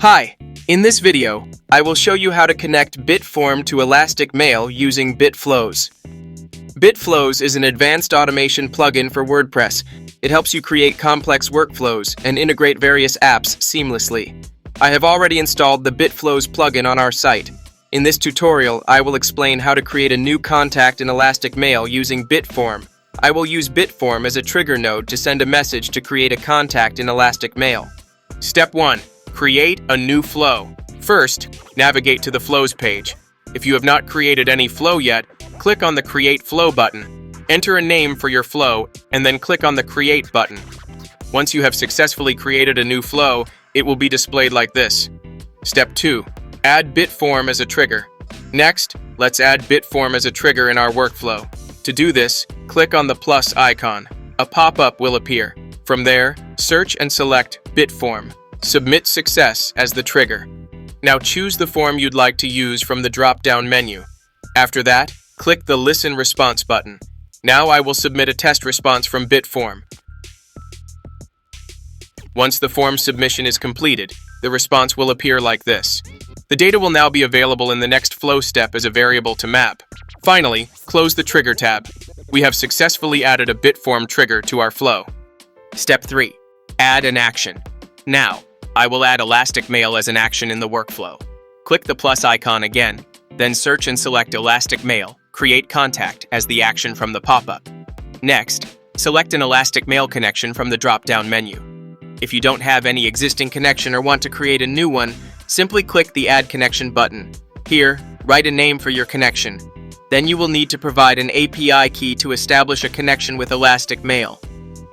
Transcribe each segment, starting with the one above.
Hi, in this video, I will show you how to connect Bitform to Elastic Mail using Bitflows. Bitflows is an advanced automation plugin for WordPress. It helps you create complex workflows and integrate various apps seamlessly. I have already installed the Bitflows plugin on our site. In this tutorial, I will explain how to create a new contact in Elastic Mail using Bitform. I will use Bitform as a trigger node to send a message to create a contact in Elastic Mail. Step 1. Create a new flow. First, navigate to the Flows page. If you have not created any flow yet, click on the Create Flow button. Enter a name for your flow, and then click on the Create button. Once you have successfully created a new flow, it will be displayed like this. Step 2. Add Bitform as a trigger. Next, let's add Bitform as a trigger in our workflow. To do this, click on the plus icon. A pop-up will appear. From there, search and select Bitform. Submit success as the trigger. Now choose the form you'd like to use from the drop-down menu. After that, click the Listen Response button. Now I will submit a test response from Bitform. Once the form submission is completed, the response will appear like this. The data will now be available in the next flow step as a variable to map. Finally, close the Trigger tab. We have successfully added a Bitform trigger to our flow. Step 3. Add an action. Now, I will add Elastic Mail as an action in the workflow. Click the plus icon again, then search and select Elastic Mail, Create Contact as the action from the pop-up. Next, select an Elastic Mail connection from the drop-down menu. If you don't have any existing connection or want to create a new one, simply click the Add Connection button. Here, write a name for your connection. Then you will need to provide an API key to establish a connection with Elastic Mail.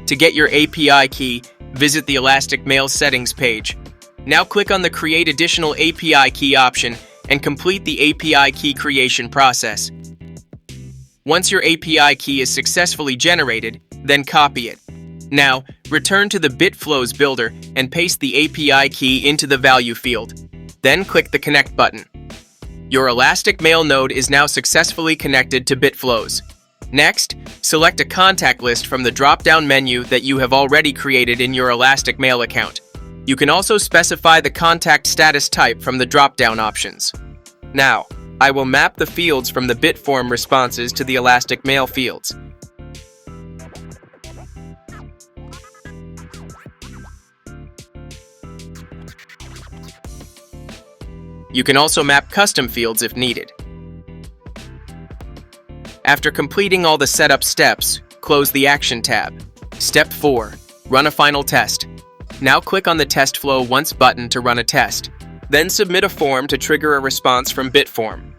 To get your API key, visit the Elastic Mail settings page. Now click on the Create Additional API Key option and complete the API key creation process. Once your API key is successfully generated, then copy it. Now, return to the Bitflows builder and paste the API key into the value field. Then click the Connect button. Your Elastic Mail node is now successfully connected to Bitflows. Next, select a contact list from the drop-down menu that you have already created in your Elastic Mail account. You can also specify the contact status type from the drop-down options. Now, I will map the fields from the Bitform responses to the Elastic Mail fields. You can also map custom fields if needed. After completing all the setup steps, close the Action tab. Step 4. Run a final test. Now click on the Test Flow Once button to run a test. Then submit a form to trigger a response from Bitform.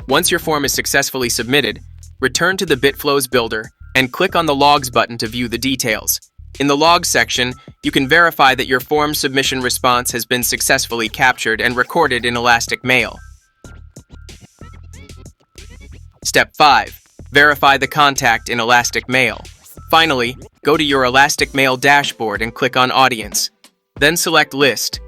Once your form is successfully submitted, return to the Bitflows builder and click on the Logs button to view the details. In the Logs section, you can verify that your form submission response has been successfully captured and recorded in Elastic Mail. Step 5. Verify the contact in Elastic Mail. Finally, go to your Elastic Mail dashboard and click on Audience. Then select List.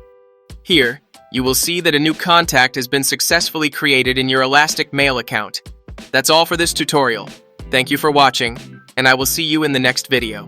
Here, you will see that a new contact has been successfully created in your Elastic Mail account. That's all for this tutorial. Thank you for watching, and I will see you in the next video.